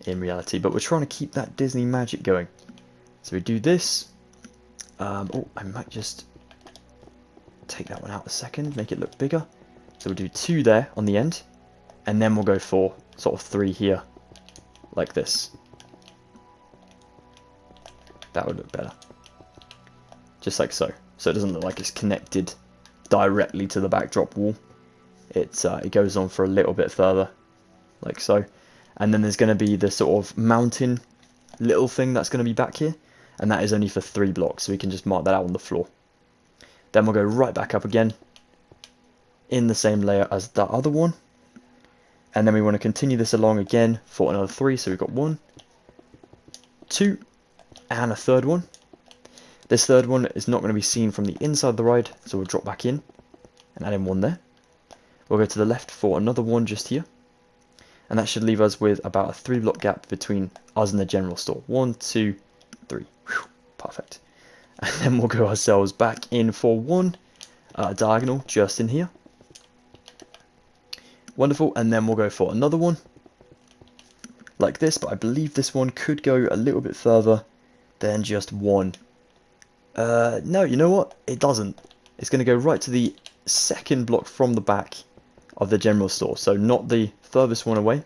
in reality, but we're trying to keep that Disney magic going. So we do this. Oh, I might just take that one out a second, make it look bigger. So we'll do 2 there on the end, and then we'll go for sort of 3 here, like this. That would look better. Just like so. So it doesn't look like it's connected directly to the backdrop wall. It goes on for a little bit further, like so. And then there's going to be the sort of mountain little thing that's going to be back here, and that is only for 3 blocks, so we can just mark that out on the floor. Then we'll go right back up again in the same layer as that other one, and then we want to continue this along again for another 3. So we've got 1, 2, and a third one. This third one is not going to be seen from the inside of the ride, so we'll drop back in and add in 1 there. We'll go to the left for another 1 just here, and that should leave us with about a 3 block gap between us and the general store. 1, 2, 3. Whew, perfect. And then we'll go ourselves back in for 1 diagonal just in here. Wonderful. And then we'll go for another 1 like this, but I believe this one could go a little bit further than just 1. No, you know what? It doesn't. It's going to go right to the 2nd block from the back of the general store, so not the furthest one away.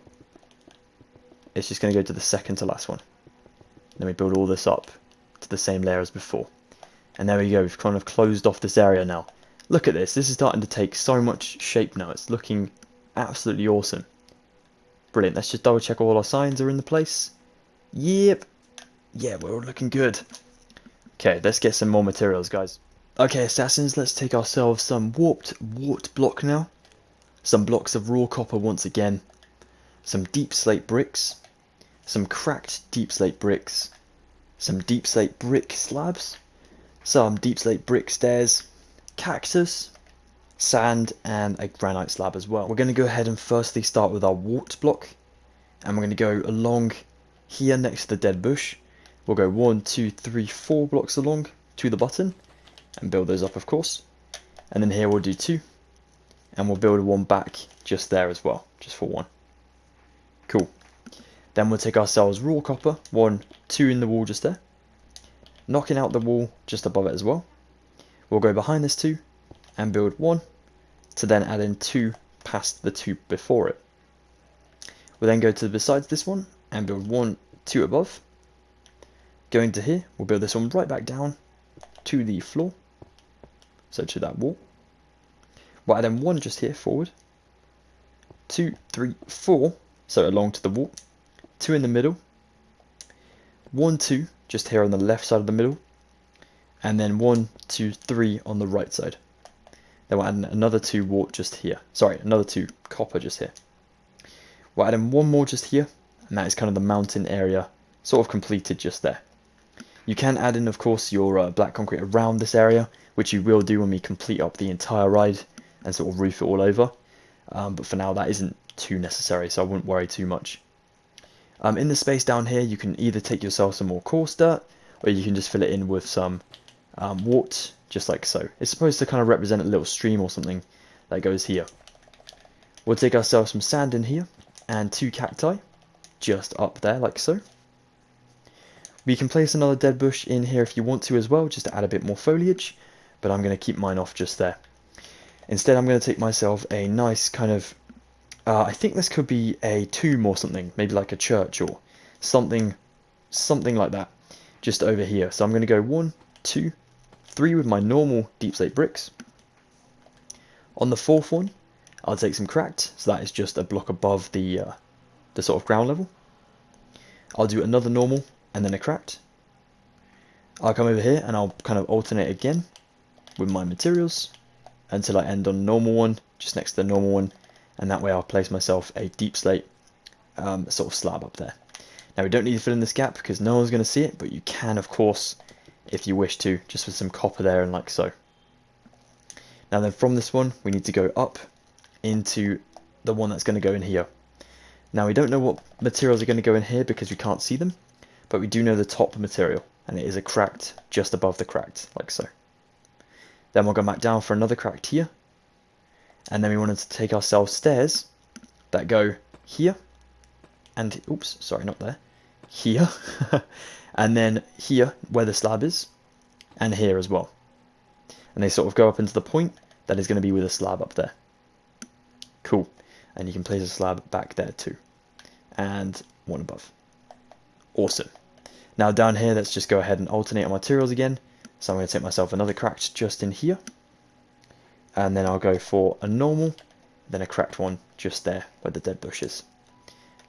It's just going to go to the 2nd to last one. Then we build all this up to the same layer as before, and there we go. We've kind of closed off this area now. Look at this. This is starting to take so much shape now. It's looking absolutely awesome. Brilliant. Let's just double check all our signs are in the place. Yep. Yeah, we're all looking good. Okay, let's get some more materials, guys. Okay, assassins, let's take ourselves some warped block now. Some blocks of raw copper once again. Some deep slate bricks. Some cracked deep slate bricks. Some deep slate brick slabs. Some deep slate brick stairs. Cactus. Sand, and a granite slab as well. We're going to go ahead and firstly start with our warped block. And we're going to go along here next to the dead bush. We'll go 1, 2, 3, 4 blocks along to the button. And build those up, of course. And then here we'll do 2. And we'll build 1 back just there as well, just for 1. Cool. Then we'll take ourselves raw copper, 1, 2 in the wall just there. Knocking out the wall just above it as well. We'll go behind this 2 and build 1 to then add in 2 past the 2 before it. We'll then go to besides this one and build 1, 2 above. Going to here, we'll build this one right back down to the floor, so to that wall. We'll add in 1 just here forward, 2, 3, 4, so along to the wall, 2 in the middle, 1, 2 just here on the left side of the middle, and then 1, 2, 3 on the right side. Then we'll add in another 2 warp just here, sorry, another 2 copper just here. We'll add in 1 more just here, and that is kind of the mountain area sort of completed just there. You can add in, of course, your black concrete around this area, which you will do when we complete up the entire ride and sort of roof it all over. But for now, that isn't too necessary, so I wouldn't worry too much. In the space down here, you can either take yourself some more coarse dirt, or you can just fill it in with some wart, just like so. It's supposed to kind of represent a little stream or something that goes here. We'll take ourselves some sand in here, and 2 cacti, just up there, like so. We can place another dead bush in here if you want to as well, just to add a bit more foliage, but I'm going to keep mine off just there. Instead, I'm going to take myself a nice kind of, I think this could be a tomb or something, maybe like a church or something like that, just over here. So I'm going to go 1, 2, 3 with my normal deep slate bricks. On the 4th one, I'll take some cracked, so that is just a block above the sort of ground level. I'll do another normal, and then a cracked. I'll come over here and I'll kind of alternate again with my materials until I end on a normal one, just next to the normal one, and that way I'll place myself a deep slate sort of slab up there. Now we don't need to fill in this gap because no one's going to see it, but you can of course if you wish to, just with some copper there and like so. Now then from this one we need to go up into the one that's going to go in here. Now we don't know what materials are going to go in here because we can't see them, but we do know the top material, and it is a cracked just above the cracked, like so. Then we'll go back down for another cracked here, and then we wanted to take ourselves stairs that go here, and oops, sorry, not there, here, and then here where the slab is, and here as well. And they sort of go up into the point that is going to be with a slab up there. Cool. And you can place a slab back there too. And one above. Awesome. Now down here, let's just go ahead and alternate our materials again. So I'm going to take myself another cracked just in here. And then I'll go for a normal, then a cracked one just there where the dead bush is.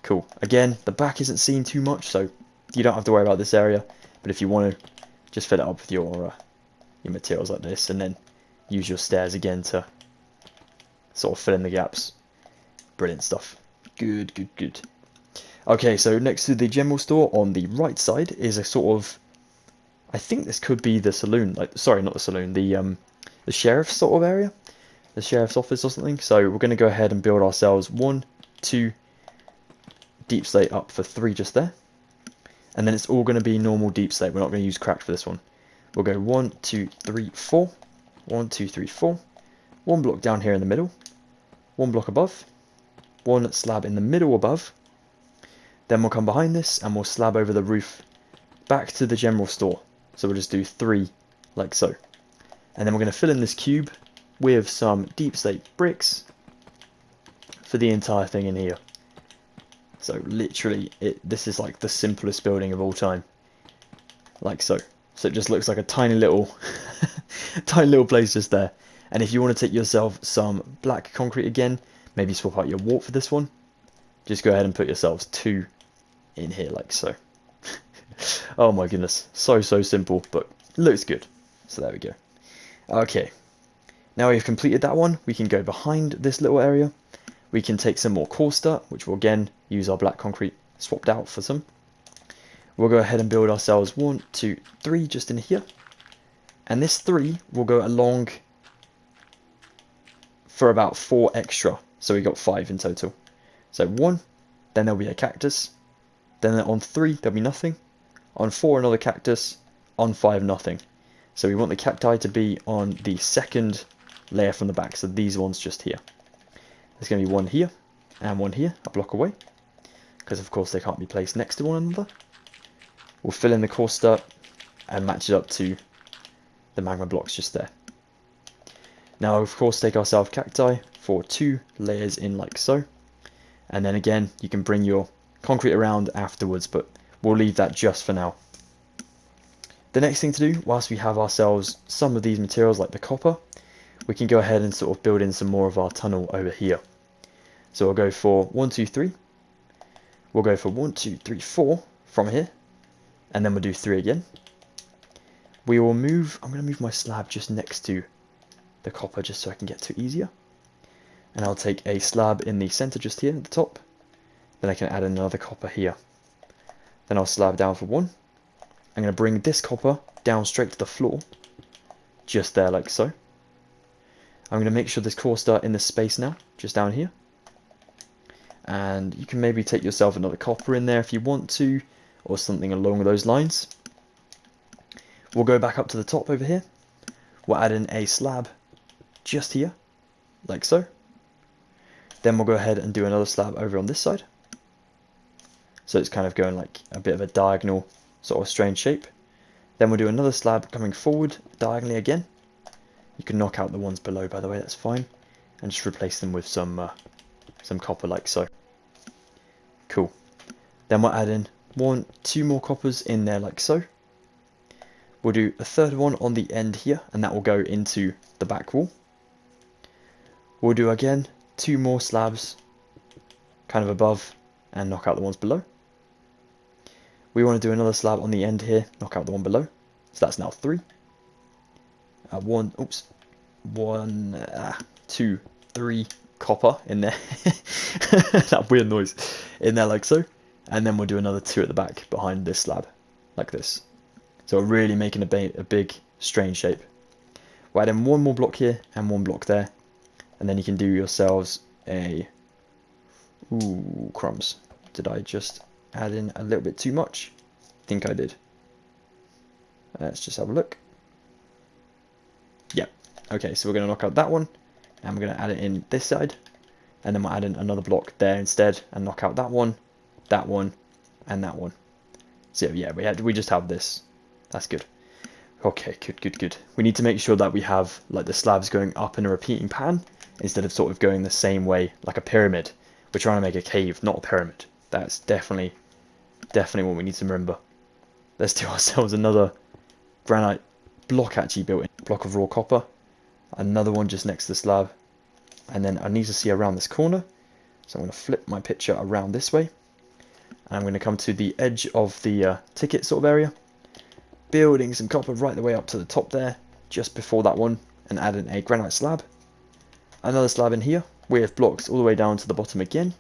Cool. Again, the back isn't seen too much, so you don't have to worry about this area. But if you want to, just fill it up with your materials like this, and then use your stairs again to sort of fill in the gaps. Brilliant stuff. Good, good, good. Okay, so next to the general store on the right side is a sort of, I think this could be the saloon, like, sorry, not the saloon, the sheriff's sort of area, the sheriff's office or something. So we're going to go ahead and build ourselves 1, 2 deep slate up for 3 just there, and then it's all going to be normal deep slate. We're not going to use cracked for this one. We'll go 1, 2, 3, 4, 1, 2, 3, 4, 1 block down here in the middle, 1 block above, 1 slab in the middle above. Then we'll come behind this and we'll slab over the roof back to the general store. So we'll just do 3 like so. And then we're going to fill in this cube with some deep slate bricks for the entire thing in here. So literally, this is like the simplest building of all time. Like so. So it just looks like a tiny little, tiny little place just there. And if you want to take yourself some black concrete again, maybe swap out your wart for this one, just go ahead and put yourselves 2 in here like so. Oh my goodness, so simple, but looks good. So there we go. Okay, now we've completed that one, we can go behind this little area. We can take some more coarser, which will again use our black concrete swapped out for some. We'll go ahead and build ourselves 1, 2, 3 just in here. And this 3 will go along for about 4 extra. So we got 5 in total. So 1, then there'll be a cactus. Then on 3, there'll be nothing. On 4, another cactus. On 5, nothing. So we want the cacti to be on the second layer from the back. So these ones just here. There's going to be 1 here and 1 here, a block away. Because of course they can't be placed next to one another. We'll fill in the coarser and match it up to the magma blocks just there. Now of course take ourselves cacti for 2 layers in like so. And then again you can bring your concrete around afterwards, but we'll leave that just for now. The next thing to do, whilst we have ourselves some of these materials like the copper, we can go ahead and sort of build in some more of our tunnel over here. So we'll go for 1, 2, 3. We'll go for 1, 2, 3, 4 from here. And then we'll do 3 again. We will move, I'm going to move my slab just next to the copper just so I can get to it easier. And I'll take a slab in the center just here at the top. Then I can add another copper here. Then I'll slab down for 1. I'm going to bring this copper down straight to the floor. Just there like so. I'm going to make sure there's coarser in this space now, just down here. And you can maybe take yourself another copper in there if you want to, or something along those lines. We'll go back up to the top over here. We'll add in a slab just here, like so. Then we'll go ahead and do another slab over on this side. So it's kind of going like a bit of a diagonal sort of strange shape. Then we'll do another slab coming forward diagonally again. You can knock out the ones below, by the way, that's fine. And just replace them with some copper like so. Cool. Then we'll add in 1, 2 more coppers in there like so. We'll do a third one on the end here, and that will go into the back wall. We'll do again 2 more slabs kind of above and knock out the ones below. We want to do another slab on the end here, knock out the one below. So that's now 3. One, 2, 3 copper in there. That weird noise in there like so. And then we'll do another 2 at the back behind this slab, like this. So we're really making a big strange shape. We'll add in 1 more block here and 1 block there. And then you can do yourselves a... Ooh, crumbs. Did I just add in a little bit too much? I think I did. Let's just have a look. Yep. Okay, so we're going to knock out that one. And we're going to add it in this side. And then we'll add in another block there instead. And knock out that one, and that one. So yeah, we just have this. That's good. Okay, good. We need to make sure that we have like the slabs going up in a repeating pattern instead of sort of going the same way like a pyramid. We're trying to make a cave, not a pyramid. That's definitely what we need to remember. Let's do ourselves another granite block actually built in. Block of raw copper. Another one just next to the slab. And then I need to see around this corner. So I'm going to flip my picture around this way. And I'm going to come to the edge of the ticket sort of area. Building some copper right the way up to the top there. Just before that one. And add in a granite slab. Another slab in here. With blocks all the way down to the bottom again.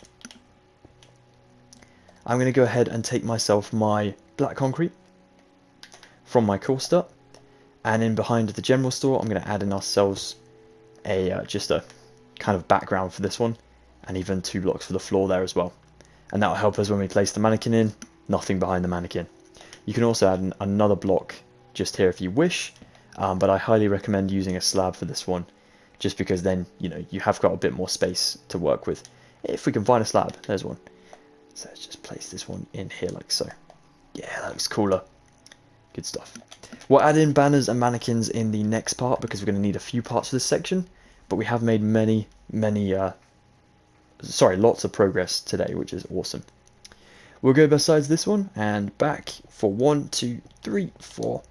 I'm going to go ahead and take myself my black concrete from my coaster, and in behind the general store I'm going to add in ourselves a just a kind of background for this one, and even 2 blocks for the floor there as well, and that will help us when we place the mannequin in. Nothing behind the mannequin. You can also add another block just here if you wish, but I highly recommend using a slab for this one, just because then you have got a bit more space to work with. If we can find a slab, there's one. So let's just place this one in here like so. Yeah, that looks cooler. Good stuff. We'll add in banners and mannequins in the next part because we're going to need a few parts for this section. But we have made lots of progress today, which is awesome. We'll go besides this one and back for 1, 2, 3, 4,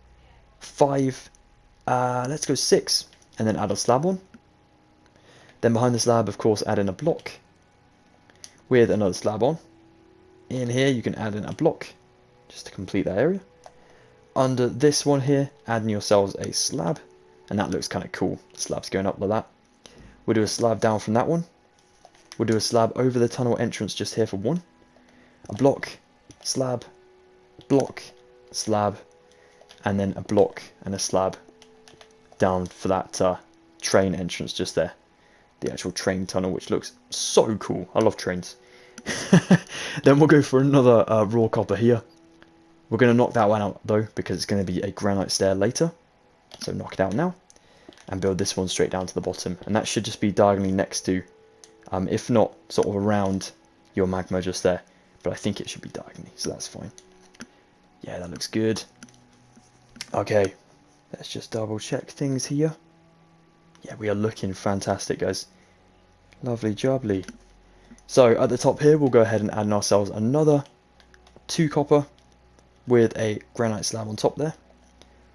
5. Let's go 6, and then add a slab on. Then behind the slab, of course, add in a block with another slab on. In here you can add in a block just to complete that area. Under this one here, add in yourselves a slab, and that looks kind of cool. The slab's going up like that. We'll do a slab down from that one. We'll do a slab over the tunnel entrance just here for 1. A block, slab, block, slab, and then a block and a slab down for that train entrance just there. The actual train tunnel, which looks so cool. I love trains. Then we'll go for another raw copper here. We're going to knock that one out though, because it's going to be a granite stair later. So knock it out now. And build this one straight down to the bottom. And that should just be diagonally next to, if not sort of around your magma just there. But I think it should be diagonally, so that's fine. Yeah, that looks good. Okay, let's just double check things here. Yeah, we are looking fantastic, guys. Lovely jubbly. So at the top here, we'll go ahead and add in ourselves another 2 copper with a granite slab on top there.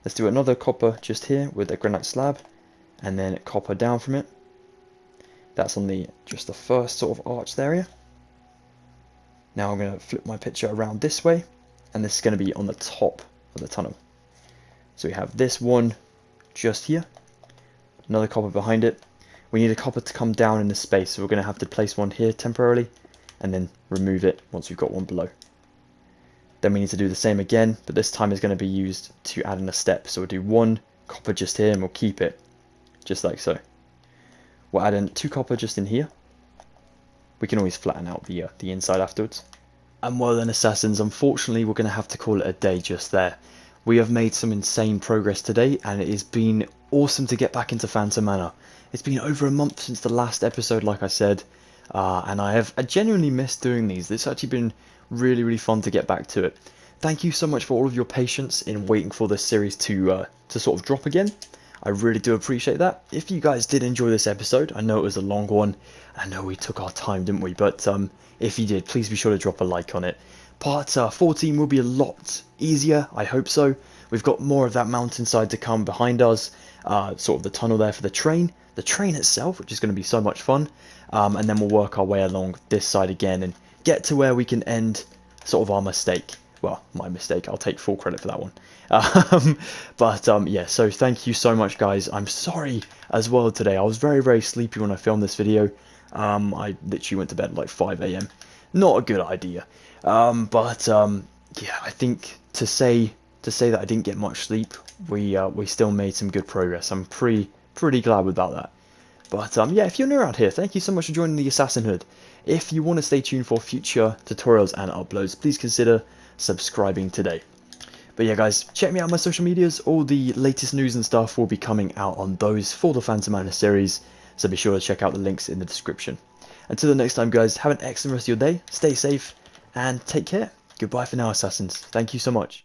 Let's do another copper just here with a granite slab, and then copper down from it. That's on just the first sort of arched area. Now I'm going to flip my picture around this way, and this is going to be on the top of the tunnel. So we have this one just here, another copper behind it. We need a copper to come down in the space, so we're going to have to place one here temporarily, and then remove it once we've got one below. Then we need to do the same again, but this time is going to be used to add in a step. So we'll do 1 copper just here, and we'll keep it just like so. We'll add in 2 copper just in here. We can always flatten out the inside afterwards. And well then, assassins, unfortunately we're going to have to call it a day just there. We have made some insane progress today, and it has been awesome to get back into Phantom Manor. It's been over a month since the last episode, like I said, and I genuinely missed doing these. It's actually been really fun to get back to it. Thank you so much for all of your patience in waiting for this series to sort of drop again. I really do appreciate that. If you guys did enjoy this episode, I know it was a long one, I know we took our time, didn't we? But if you did, please be sure to drop a like on it. Part 14 will be a lot easier, I hope so. We've got more of that mountainside to come behind us, sort of the tunnel there for the train itself, which is going to be so much fun, and then we'll work our way along this side again and get to where we can end sort of our mistake, well, my mistake. I'll take full credit for that one. Yeah, so thank you so much, guys. I'm sorry as well today. I was very, very sleepy when I filmed this video. I literally went to bed at like 5 a.m. Not a good idea. Yeah, I think to say that I didn't get much sleep, we still made some good progress. I'm pretty glad about that. But yeah, if you're new around here, thank you so much for joining the Assassinhood. If you want to stay tuned for future tutorials and uploads, please consider subscribing today. But yeah, guys, check me out on my social medias. All the latest news and stuff will be coming out on those for the Phantom Manor series, so be sure to check out the links in the description. Until the next time, guys, have an excellent rest of your day, stay safe, and take care. Goodbye for now, Assassins. Thank you so much.